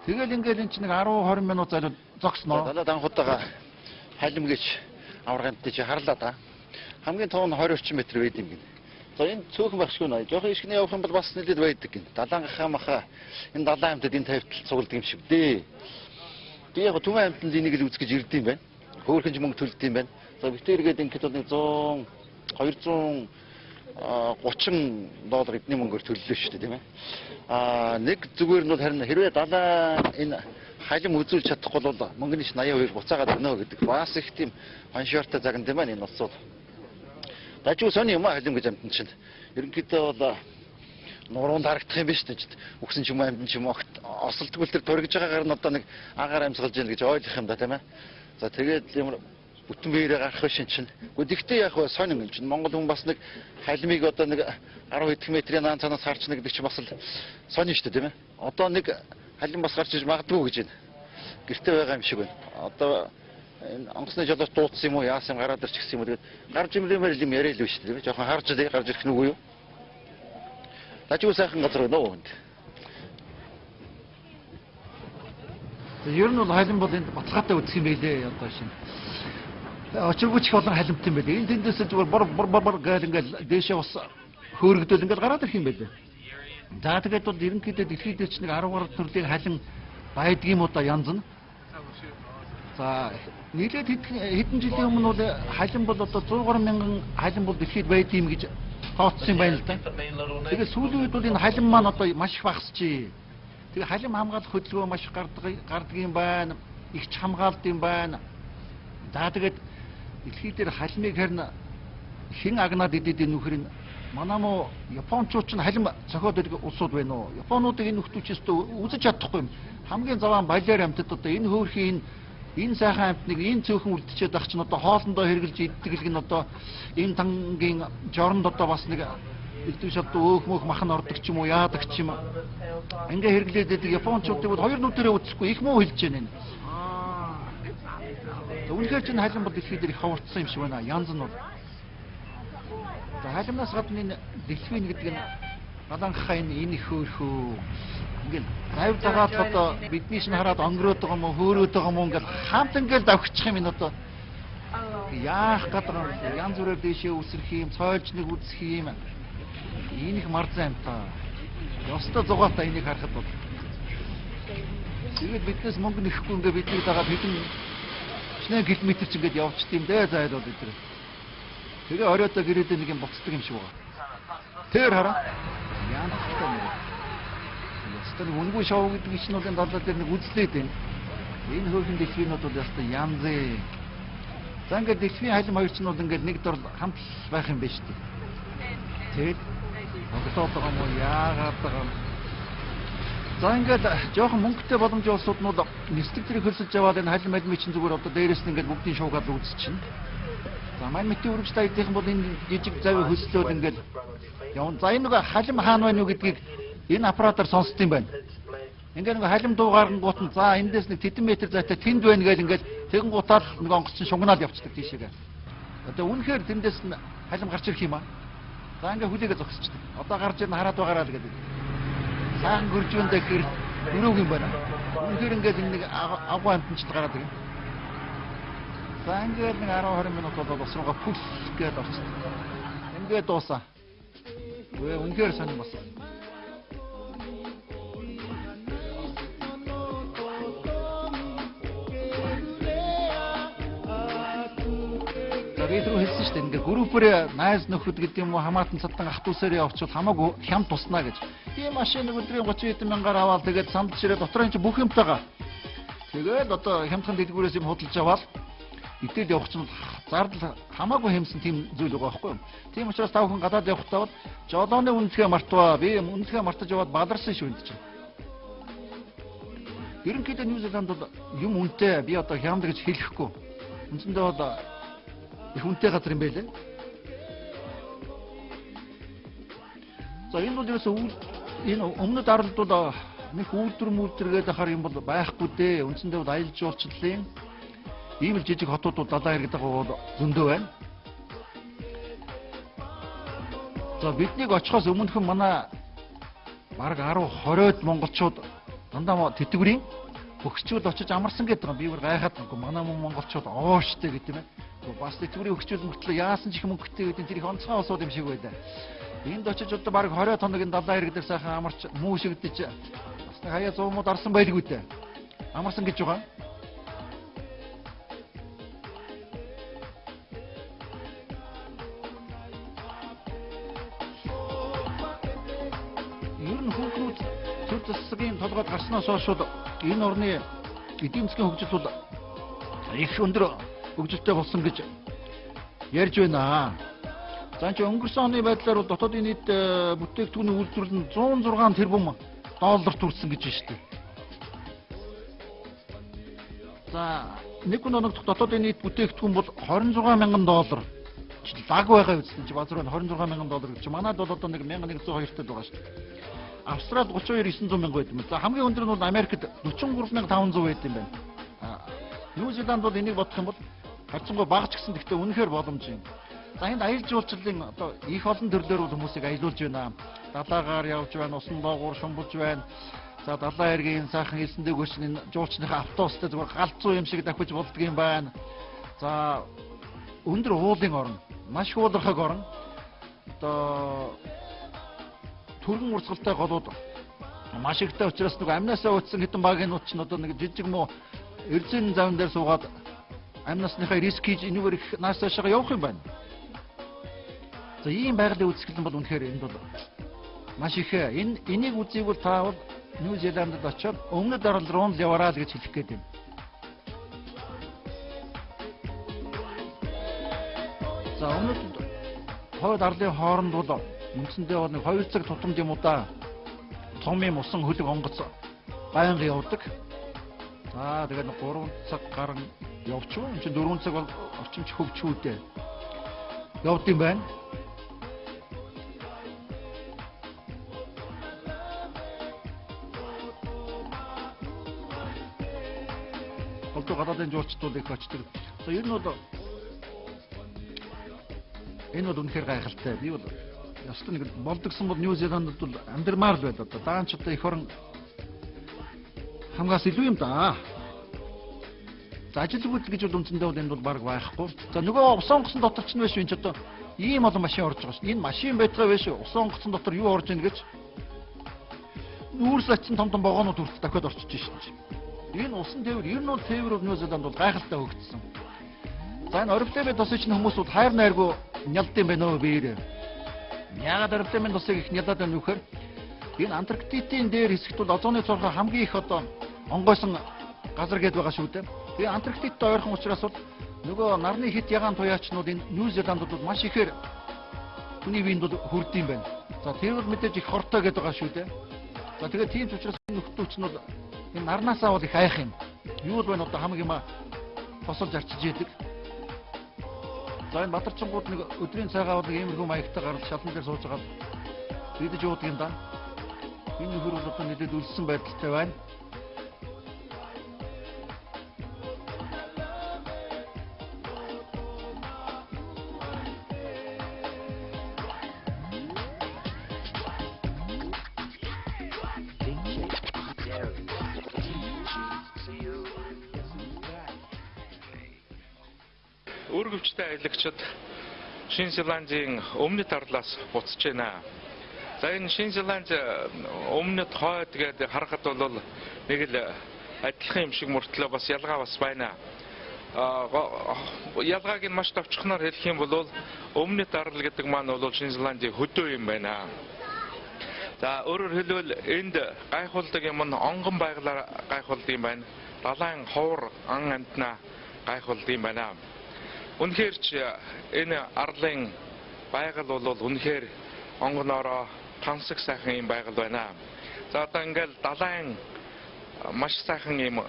Тэгэл ингээд энэ чинь нэг 10-20 минут залуу зогсноо. Далаад анхудаага халим гэж авраганттай чи харлаа да. Хамгийн том нь 20 орчим метр байд юм гин. За энэ цөөхөн багшгүй наа. Жохон ишгний явах юм бол бас нэлээд байдаг гин. Далаангахаа маха энэ далайн хамтад энэ тавьтал цуглдаг юм шиг дээ. Би яг түмэн хамтанд энийг л үзэж ирд юм байна. Хөөхөн ч мөнгө төлд юм байна. За битэргээд ингээд бол нэг 230 доллар эдний мөнгөөр төллөө шүү дээ тийм ээ. Нэг зүгээр нь бол харин хэрвээ далаа энэ халим үзүүлж чадахгүй бол мөнгөний 82 буцаагаад өгнө гэдэг бас их тийм хоншортой загнад юм байна энэ улсууд. Дажгүй сони юм халим гэж амтэн чинь. Ерөнхийдөө бол нуруунд харагдах юм биш үү? Үхсэн ч юм амтэн ч юм осолдгол төр торгиж байгаагаар нь одоо нэг агаар амьсгалж яах гэж ойлгох юм да тийм ээ. За тэгээд юм бүтэн биеэрээ гарах шин чинь. Гэхдээ яг хөө сонин юм чинь Монгол хүн бас нэг халимыг одоо нэг 10 хэдэн метрийн наан цанаас харчна гэдэг чинь бас л сонин шүү дээ тийм ээ. Одоо нэг халим бас гарч иж магадгүй гэж байна. Гэртээ байгаа юм шиг байна. Одоо энэ онгоцны жолооч дуудсан юм уу яасан гараад ирч гисэн юм уу тэгээд гарч имлэмээр юм яриа л биш тийм ээ. Жохон харж дээ гарч ирэх нүггүй юу? Дажгүй сайхан газар нөө хүнд. Ер нь бол халим бол энд баталгаатай үзэх юм байлээ одоо шин. Очиргүй ч их олон халимт юм байлээ. Энэ тэндээс зүгээр бор гээл ингээл дээшээ бас хөөргөдөл ингээл гараад ирэх юм байлээ. За тэгээд бол ерөнхийдөө дэлхийд дээр ч нэг 13 төрлийн халим байдаг юм уу да янз нь. За нийлээд хэдэн жилийн өмнө бол халим бол одоо 100 мянган халим бол дэлхийд байд юм гэж тооцсон юм байна л да. Тэгээд сүүлийн үед бол энэ халим маань одоо маш их багасчээ. Тэгээ халим хамгаалах хөдөлгөөн маш их гардаг юм байна. Их ч хамгаалт юм байна. За тэгээд дэлхий дээр халимыг харин хэн агнаад идэд энэ нөхөр нь манай мо Япончууд ч халим зохиод байдаг улсууд байна уу? Японуудыг энэ нөхдүүчээс үзэж чадахгүй юм. Хамгийн заваан балиар амтд одоо энэ хөөрхийн энэ сайхан амтныг энэ цөөхөн үлдчихэд байх чинь одоо хоолндоо хэрглэж иддэг л гин одоо энэ тангийн жоронд одоо бас нэг илтгэж одоо өөх мөх махан ордог ч юм уу яадаг ч юм. Ингээ хэрглээд байдаг Япончуудыг бол хоёр нүдэрээ үзэхгүй их муу хэлж байна энэ. Үнэхээр ч халим бол дэлхий дээр их ховорцсон юм шиг байна. Янз нь бол. За халимнаас гадна энэ дэлхийн гэдэг нь галанхаа энэ их хөөрхөө ингээл завь дагаад одоо бидний шин хараад онгөрөөд байгаа юм уу хөөрөөд байгаа юм уу ингээл хамт ингээл давхичих юм энэ одоо яах гадар янз бүрээр дэшээ үсрэх юм цойлж нэг үзэх юм энэ их марзан юм та ёстой зугаатай энийг харахад бол тэгээд биднээс мөнгө нэхгүй ингээ бидний дагаад хэдэн шинэ километр ч ингээд явчихд юм дээ заяад бол өдөр тэгээ оройтой гэрээдээ нэг юм буцдаг юм шиг байгаа тэр хараа янзтай нэг тэр үнгүй шоу гэдэг чинь бол энэ далаа дээр нэг үзлээд байна. Энэ хөөрхөн дэлхийнүүд бол яста янз ээ. За ингээд дэлхийн халим хоёр ч нь бол ингээд нэг дор хамт байх юм байна шүү дээ. Тэгээд одоод байгаа юм уу яагаад байгаа юм. За ингээд жоохон мөнгөтэй боломжийн улсууд нь бол нислэг зэрэг хөлсөж яваад энэ халим малмын чинь зүгээр одоо дээрээс нь ингээд бүгдийн шуугаад үзчихнэ. За маань мэтийн үргэлж таydах бол энэ жижиг завь хөлслөөд ингээд явна. За энэ нэг халим хаана байна уу гэдгийг энэ аппаратаар сонсд юм байна. Ингээд нэг халим дуугаарнгуут нь за эндээс нэг тэдэн метр зайтай тэнд байна гэж ингээд тэгэн гутаад нэг онгоц чинь шугнаал явцдаг тийшээгээ. Одоо үнэхээр тэндээс нь халим гарч ирэх юм аа. За ингээд хүлээгээ зогсчихдаг. Одоо гарч ирнэ хараад байгаараа л гэдэг. Сайхан гөрж өндө гэр өрөөг юм байна. Үнэхээр ингээд нэг агуу амтнч гараад ирнэ. За ингээд нэг 10-20 минут болоод бас руугаа пүл гээд орсон. Ингээд дуусаа. Үнэхээр сонирм бас. Бид рүү хэлсэн шүү дээ. Ингээ группээр найз нөхөд гэдэг юм уу хамаатан цатан ах дүүсээрээ явуучвал хамаагүй хямд туснаа гэж. Тийм машин нэг өдрийн 30 хэдэн мянгаар аваад тэгээд сандж ирээ дотроо энэ бүх юмтайгаа. Тэгээд одоо хямдхан дэлгүүрээс юм худалж аваад итэл явах чинь зардал хамаагүй хэмсэн тийм зүйл байгаа байхгүй юу? Тийм учраас тав хүн гадаад явах тавд жолооны үнэлгээ мартваа. Би үнэлгээ мартаж яваад бадарсан шүү энэ чинь. Ерөнхийдөө Нью Зеланд бол юм үнэтэй би одоо хямд гэж хэлэхгүй. Үндсэндээ бол их үнэтэй газар юм байлээ. За энэ бол ерөөсөө энэ өмнөд аралд бол нэг үйлдвэргээд ахаар юм бол байхгүй дээ. Үндсэндээ бол аялал жуулчлалын ийм л жижиг хотууд далаа иргэдэг бол зөндөө байна. За биднийг очихоос өмнөхөн манай бараг 10-20-од монголчууд дандаа тэтгэврийн өгчүүд очиж амарсан гэдэг юм. Би бүр гайхаад байгаа. Манай монголчууд ооштой гэдэг юм байна. Бас тэтгэврийн өгчүүд мөртлөө яасан ч их мөнгөтэй гэдэг тэр их онцгой усууд юм шиг байлаа. Энд очиж одоо бараг 20 хоногийн далаа иргэдэг сайхан амарч муу шигдэж бас нэг хаяа 100 мууд арсан байлгүй дээ. Амарсан гэж байгаа. Ер нь хүүхнүүд төр засгийн толгойд гарснаас хойш энэ орны эдийн засгийн хөгжил бол их өндөр хөгжилтэй болсон гэж ярьж байна. За энэ өнгөрсөн оны байдлаар бол дотоодын нийт бүтээгдэхүүний үйлдвэрлэл нь 106 тэрбум долларт хүрсэн гэж байна шүү дээ. За нэг өнөөгт дотоодын нийт бүтээгдэхүүн бол 26 мянган доллар. Лаг байгаа үстэн чи базар нь 26 мянган доллар гэж. Манайд бол одоо нэг 1102 тал байгаа шүү дээ. Австралид 32-900 мянга байд юм. За хамгийн өндөр нь бол Америкт 43500 байд юм байна. Нью Зеланд бол энийг бодох юм бол харцангуй багч гэсэн гэхдээ үнэхээр боломж юм. За энд аялал жуулчлалын одоо их олон төрлөөр бол хүмүүсийг аялуулж байна. Далаагаар явж байна, усан доогуур шумбулж байна. За далаа эргийн сайхан хэлсэндээ гүйцэн жуулчныхаа автобустай зүгээр галзуу юм шиг давхиж болдго юм байна. За өндөр уулын орн, маш хуулархаг орн. Одоо түргэн урсгалтай голууд маш ихтэй учраас нэг амнасаа утсан хэдэн багийн нут ч одоо нэг жижиг муу эрдэнэ завн дээр суугаад амнасныхаа риск хийж энэгээр их наасаашаа явах юм байна. За ийм байгалийн үүсгэл бол үнэхээр энд бол маш их энийг үзийг бол таавал Нью Зеландд очиод өмнөд арал руу л яваарай л гэж хэлэх гээд байна. За өмнөд хойд арлын хооронд бол үндсэндээ бол нэг 2 цаг тутамд юм уу да. Том юм усан хөлөг онгоц байнга явдаг. За тэгээд 3 цаг гарan явчихв. Энд чинь 4 цаг бол орчимч хөвчүүдээ явд юм байна. Голдуу гадаадын жуулчдууд их очдог. За ер нь бол энэ бол үнэхээр гайхалтай. Би бол ястаа нэг болдгсон бол Нью Зеландд бол амьдрмаар л байдаг. Даанч одоо их орон хамгаас илүү юм да. За ажил үйлдэл гэж бол үндсэндээ бол энэ бол баг байхгүй. За нөгөө усан онгоцон дотор ч нэ биш энэ ч одоо ийм олон машин орж байгаа шүү. Энэ машин байтгаа биш усан онгоцон дотор юу орж ийн гэж нүүрс очсон том вагонууд хүртэл дахиад орчиж шин. Энэ усан тээвэр ер нь бол тээвэр Нью Зеланд бол гайхалтай хөгжсөн. За энэ орифлемын тосч хүмүүс бол хайр найргүй нялд юм байна уу биирээ. Яагаад орифлемын тосыг их нялаад байна вэ гэхээр энэ Антарктидын дээр хэсэгт бол озоны цорхой хамгийн их одоо онгойсон газар гээд байгаа шүү дээ. Тэгээ Антарктидд ойрхон учраас бол нөгөө нарны хит ягаан туяачнууд энэ Нью Зеландд бол маш ихээр хүний биед бол хүрдэм байна. За тэр бол мэдээж их хортой гээд байгаа шүү дээ. За тэгээ тийм ч учраас нөхдөөч нь бол энэ нарнаасаа бол их айх юм. Юу л байна одоо хамаг юм босолж арчиж яадаг. За энэ Бадарчингууд нэг өдрийн цагаа бол иймэрхүү маягтай гарал шалан дээр сууж байгаа бидэж уудаг юм да. Энэ нөхөр бол одоо нэдэд үлссэн байдалтай байна. Өргөвчтэй аялагчид Шинэ Зеландийн өмнөд арлаас буцаж байна. За энэ Шинэ Зеланд өмнөд хойд гэдэг харахад бол нэг л адилхан юм шиг мөртлөө бас ялгаа бас байна. Ялгааг нь маш товчхоноор хэлэх юм бол өмнөд арал гэдэг маань бол Шинэ Зеландийн хөдөө юм байна. За өөрөөр хэлбэл энд гайхуулдаг юм нь онгон байгалаар гайхуулдаг юм байна. Далайн ховор ан амтнаа гайхуулдаг юм байна. Үнэхээр ч энэ арлын байгаль бол үнэхээр онгоноороо тансаг сайхан юм байгаль байна. За одоо ингээл далайн маш сайхан юм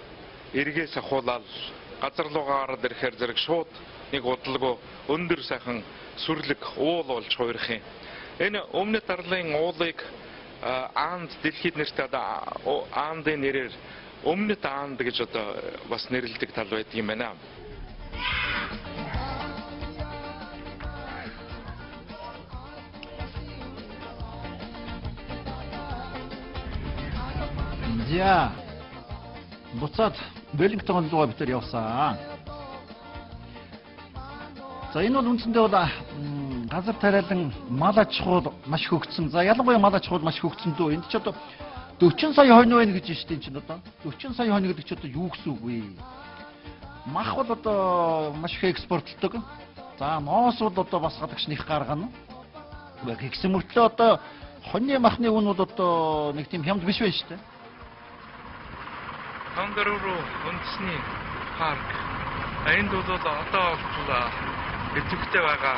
эргээс ахуулаад газар руугаа гараад ирэхээр зэрэг шууд нэг удалгүй өндөр сайхан сүрлэг уул болж хуурах юм. Энэ өмнөд арлын уулыг аанд дэлхийд нэртэй одоо аандын нэрээр өмнөд аанд гэж одоо бас нэрлэдэг тал байдаг юм байна. За буцаад Веллингтон руу бид явсан. За энэ бол үндсэндээ бол газар тариалан мал аж ахуй маш хөгжсөн. За ялангуяа мал аж ахуй маш хөгжсөн дөө. Энд ч одоо 40 сая хонь байна гэж байна чинь одоо. 40 сая хонь гэдэг ч одоо юу гэсэн үг вэ? Мах бол одоо маш их экспортлдог. За моос бол одоо бас гадагш них гаргана. Гэхдээ мөртлөө одоо хоньны махны үн бол одоо нэг тийм хямд биш байна шүү дээ. Кангаруу үндэсний парк. Энд бол одоо эцэгтэй байгаа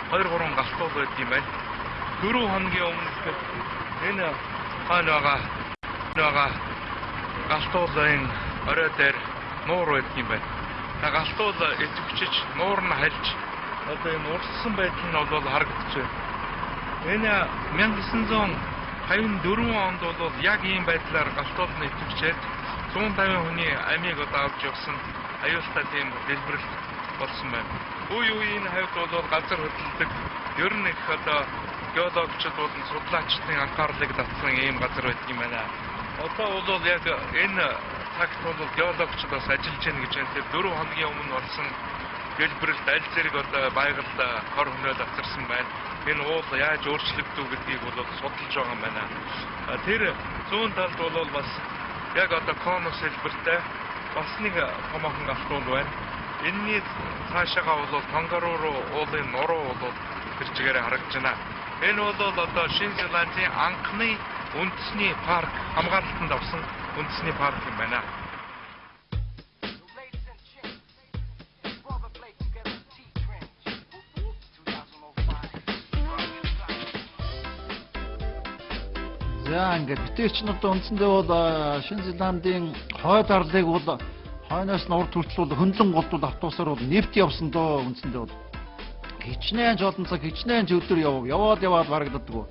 2-3 галтуул байд юм байна. 4 хоногийн өмнө энэ хаана байгаа галтуулын орой дээр нуур байд юм байна. Галтуул эцэгчиж нуур нь хальж одоо юм урссан байдал нь бол харагдаж байна. Энэ 1954 онд бол яг ийм байдлаар галтуул нь эцэгчээд 150 хүний амийг одоо авч явсан аюултай тийм дэлбэрэл болсон байна. Үе үеийн хавьд бол газар хөдлөлдөг ер нь их одоо геологчид болон судлаачдын анхаарлыг татсан ийм газар байдаг юм байна. Одоо бол яг энэ цагт бол геологчид бас ажиллаж байна гэж байна. Тэр 4 хоногийн өмнө болсон дэлбэрэлд аль зэрэг одоо байгальд хор хөнөөл авчирсан байна. Энэ уул яаж өөрчлөгдөв гэдгийг бол судалж байгаа юм байна. Тэр зүүн талд бол бас яг одоо конус хэлбэртэй бас нэг томоохон галтуул байна. Энэний цаашаага бол кангаруу уулын нуруу бол тэр чигээрээ харагдаж байна. Энэ бол одоо Шинэ Зеландийн анхны үндэсний парк, хамгаалалтанд авсан үндэсний парк юм байна. За ингээд битээч нь одоо үндсэндээ бол Шинэ Зеландийн хойд арлыг бол хойноос нь урд хүртэл хөндлөн голдвол автобусаар бол нэвт явсан доо үндсэндээ бол хичнээн жолон цаг хичнээн өдөр яваад барагддаг.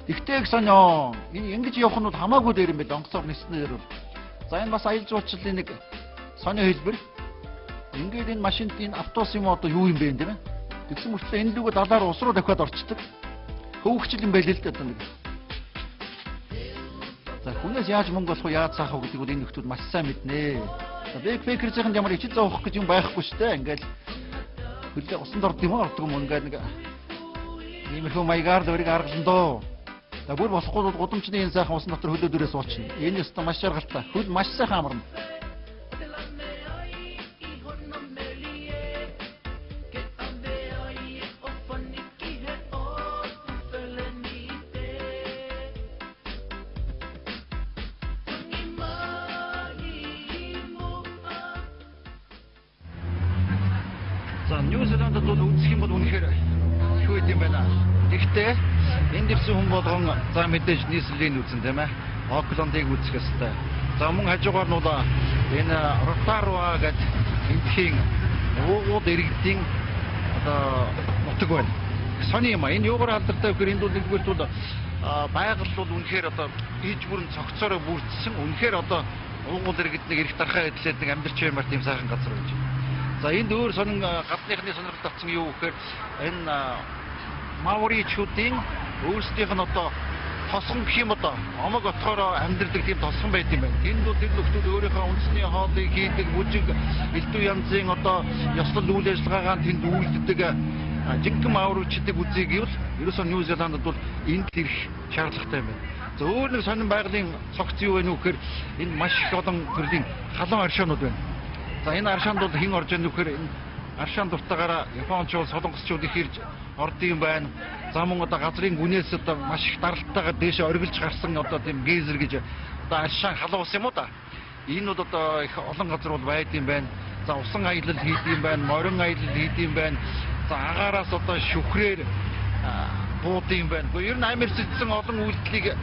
Тэгтээ сонио ингэж явах нь бол хамаагүй дээр юм байна. Онгоцоор ниснээр бол. За энэ бас аялал жуулчлалын нэг сонио хэлбэр. Ингээд энэ машинд энэ автобус юм одоо юу юм бэ тийм ээ? Тэгсэн мөртлөө энэ лүгөө далаар ус руу дахиад орчдөг. Хөвгчл юм байл л дээ одоо нэг. За хүнээс яаж мөнгө олох вэ, яаж цаах вэ гэдэг бол энэ нөхдүүд маш сайн мэднэ. Бэкпекерзийнхэнд ямар ичил зовох гэж юм байхгүй шүү дээ. Ингээл хөлөө усанд орд юм ордог юм ингээд нэг иймэрхүү маягаар л өрийг аргалсан доо. За бүр болохгүй бол гудамжны энэ сайхан усан дотор хөлөө дөрөөс уучна. Энэ өстө маш шаргалтай. Хөл маш сайхан амарна. Нью-Зеландд бол үзэх юм бол үнэхээр шүү юм байна. Гэхдээ энэ дэвсэн хүн болгон за мэдээж нийслэлийн үзэн тийм ээ. Оклендыг үзэх ёстой. За мөн хажуугаар нь бол энэ Ротаруа гэдэг энтхийн уугууд иргэдийн одоо нутаг байна. Сони юм а энэ юугаар алдартай гэхээр энд бол нэгдүгээр бол байгаль бол үнэхээр одоо ийж бүрэн цогцоороо бүрдсэн. Үнэхээр одоо уугууд иргэднийг эрх дарахаа эдлээд нэг амьдарч баймаар тийм сайхан газар байж байна. За энд өөр сонин гадныхны сонирхол татсан юу гэхээр энэ маоричуудын өөрсдийнх нь одоо тосгон гэх юм одоо омог отохоор амьдрдаг тийм тосгон байт юм байна. Тэнд бол тэр нөхдүүд өөрийнхөө үндэсний хоолыг хийдэг, бүжиг элдв янзын одоо ёслол үйл ажиллагаагаа тэнд үйлддэг жинхэнэ мауручдаг үзийг ивэл ерөөсөө Нью Зеландд бол энд ирэх шаардлагатай юм байна. За өөр нэг сонин байгалийн цогц юу вэ нөхөр энэ маш их олон төрлийн халуун аршаанууд байна. За энэ аршаанд бол хэн орж ийн нөхөр энэ аршаан дуртаагаараа Япончууд, Солонгосчууд их ирж ордын байна. За мөн одоо газрын гүнээс одоо маш их даралтайгаар дээшээ оргилж гарсан одоо тийм гейзер гэж одоо аршаан халуус юм уу да. Энэ бол одоо их олон газар бол байд юм байна. За усан аялал хийд юм байна, морин аялал хийд юм байна. За агаараас одоо шүхрээр бууд юм байна. Гэхдээ ер нь амир цэцсэн олон үйлдэлийг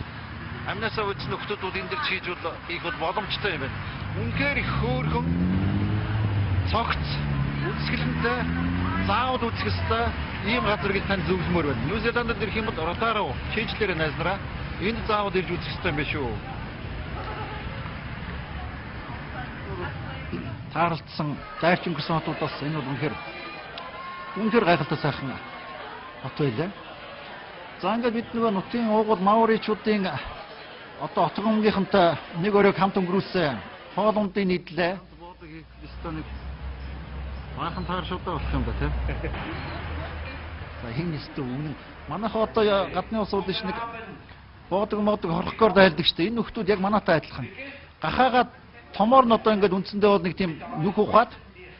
амнасаа үзсэн нөхдүүд энэ дэр хийж бол хийх бол боломжтой юм байна. Үнэхээр их хөөрхөн цогц үзэсгэлэнтэй заавал үзэх ёстой ийм газар гэж тань зөвлөмөр байна. Нью Зеландд ирэх юм бол Ротаро шийдлээрээ найзнараа энд заавал ирж үзэх ёстой юм байна шүү. Таарлцсан зайрч өнгөрсөн хотуудаас энэ бол үнэхээр гайхалтай сайхан хот байлаа. За ингээд бид нөгөө нутгийн уугуул мауричуудын одоо отгомгийнхантай нэг өрөөг хамт өнгөрүүлсэн хоолундын нийтлээ. Баахан таар шуудаа болох юм ба тийм. За хин нэстэ үнэн. Манайх одоо гадны улсууд ш нэг боодог хорхогоор дайлдаг штэ. Энэ нөхдүүд яг манайтай адилхан. Гахаагаад томоор нь одоо ингээд үндсэндээ бол нэг тийм нүх ухаад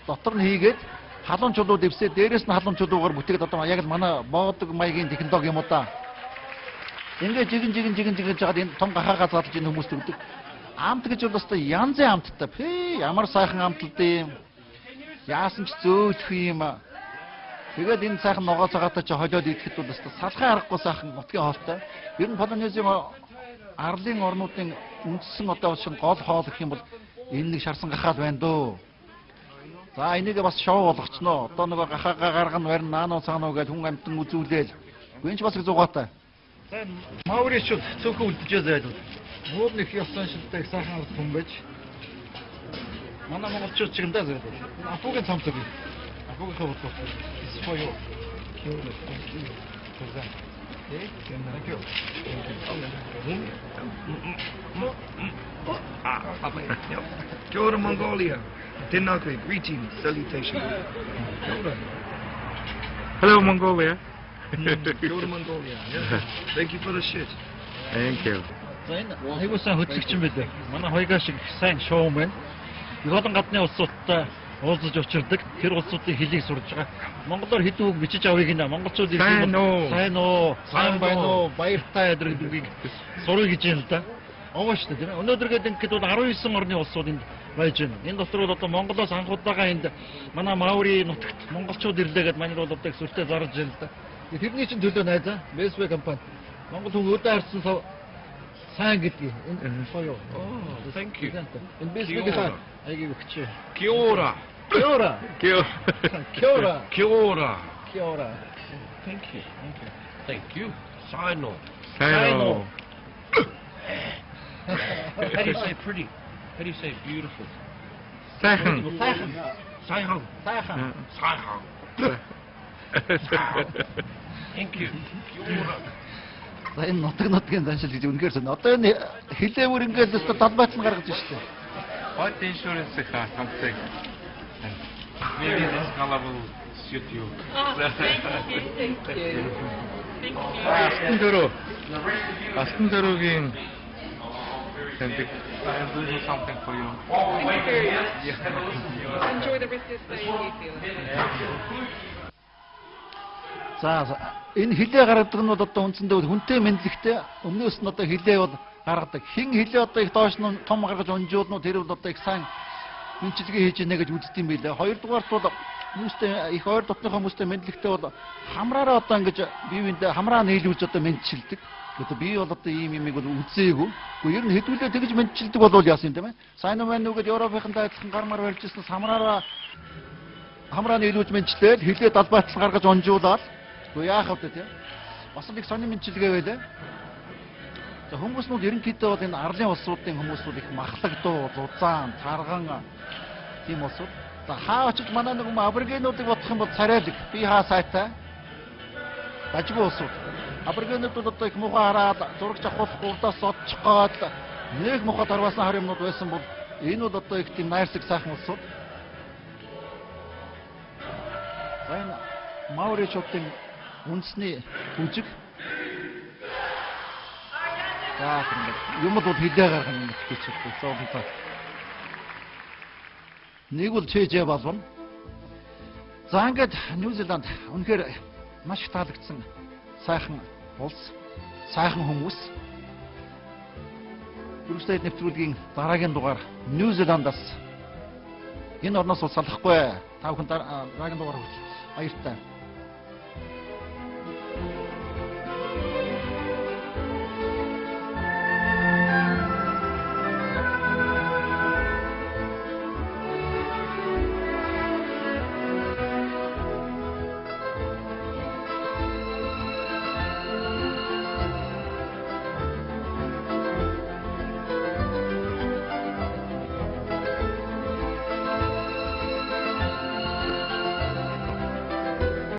дотор нь хийгээд халуун чулууд ивсээ дээрээс нь халуун чулуугаар бүтээгээд одоо яг л манай боодог маягийн технологи юм уу да. Ингээд жигэн жагаад энэ том гахаагаа задлж энэ хүмүүст өгдөг. Амт гэж бол өстой янзын амттай. Ямар сайхан амтлал дээ. Яасан ч зөөлөх юм. Тэгээд энэ сайхан ногоо цагаатай чи холиод идэхэд бол өстой салхын аргагүй сайхан нутгийн хоолтой. Ер нь Полинезийн арлын орнуудын үндсэн одоо шин гол хоол гэх юм бол энэ нэг шарсан гахаал байна дөө. За энийг бас шоу болгочихно. Одоо нөгөө гахаагаа гаргана барин наануу цаануу гэж хүн амтан үзүүлээл. Гүнч бас их зугаатай. За мауричууд цөөхөн үлдчихээ зайлвал. Мууд нэг ёсон шилдэг сайхан ард хүн байж. Манай монголчууд ч юм даа зайлвал. Энэ Афугийн цамцаг. Афугийн хавд болох. Испоё. Kia ora Mongolia. Tēnā koe, greetings, salutation. Kia ora. Hello Mongolia. Kia ora Mongolia. Yeah. Thank you for the shit. Thank you. За энэ хайгуусан хөтлөгч юм байлээ. Манай хоёгаа шиг сайн шоумен. Их олон гадны улсуудтай уулзаж учирдаг. Тэр улсуудын хэлийг сурж байгаа. Монголоор хэдэн үг бичиж авъя гинэ. Монголчууд Сайн уу? Сайн уу? Сайн байна уу? Баяртай гэдэг үгийг сурах гэж юм л да. Овоо шүү дээ. Өнөөдөр гэдэг бол 19 орны улсууд энд байж байна. Энэ дотор бол одоо Монголоос анхудаага энд манай Маури нутагт монголчууд ирлээ гэдээ манайд бол одоо их сүртэй зарж байна л да. Тэрний чинь төлөө найзаа. Вэсвэ компани. Монгол хүн өдөө харсан сайн гэдгийг энэ соёо. Oh, thank you. Энэ бэсвэгийн айгийг өгч. Kia ora. Kia ora. Kia ora. Kia ora. Kia ora. Kia ora. Thank you. Thank you. Saino. Saino. How do you say pretty? How do you say beautiful? Сайхан. Saihan. Сайхан. Saihan. Thank you. Kia ora. За энэ нутгийн заншил гэж үнэхээр сонь. Одоо энэ хилээвэр ингээд өстө талбайц нь гаргаж штэ. What insurance ха хамтыг. Maybe this color will suit you. Thank you. Астан дөрөгийн тэмдэг. I'll do something for you. Thank you very much. Enjoy the rest of your stay in New Zealand. За энэ хилээ гаргадаг нь бол одоо үндсэндээ хүнтэй мэдлэгтэй өмнөөс нь одоо хилээ бол гаргадаг. Хин хилээ одоо их доош нь том гаргаж унжуулна тэр бол одоо их сайн мэдчилгээ хийж ийнэ гэж үздэг юм билээ. Хоёрдугаарт бол хүмүүстэй их ойр дотныхоо хүмүүстэй мэдлэгтэй бол хамраараа одоо ингэж бие биендээ хамраа нийлүүлж одоо мэдчилдэг. Одоо би бол одоо ийм юмыг бол үзээгүй. Гэхдээ ер нь хэдүүлээ тэгж мэдчилдэг бол яасан юм те мэ? Сайн уу нүгэд Европынхантай адилхан гармаар барьж ирсэн хамраараа хамраа нийлүүлж мэдчлээд хилээ далбайтал гаргаж унжуулаад Гэхдээ яах вэ те? Бас нэг сонин мэдчилгээ байлаа. За хүмүүс нь ерөнхийдөө бол энэ арлын улсуудын хүмүүсүүд их махлагдуу, зузаан, тарган тийм улсууд. За хаа очиж манай нэг аборигенуудыг бодох юм бол царайлаг. Би хаа сайтай. дажгүй улсууд. Аборигенуудад одоо их муухай хараад зурагч авах урдаас одчих гоод нэг муухай тарвасан хар юмнууд байсан бол энэ бол одоо их тийм найрсаг сайхан улсууд. За энэ Мауричуудын үндэсний бүжиг. За юмд бол хилээ гаргах юм гэж хэлсэн. Нэг бол чэжээ болно. За ингээд Нью-Зеланд үнэхээр маш таалагдсан сайхан улс, сайхан хүмүүс. Бүрсэд нэвтрүүлгийн дараагийн дугаар Нью-Зеландаас энэ орноос салахгүй. Та бүхэн дараагийн дугаар хүртэл баяртай.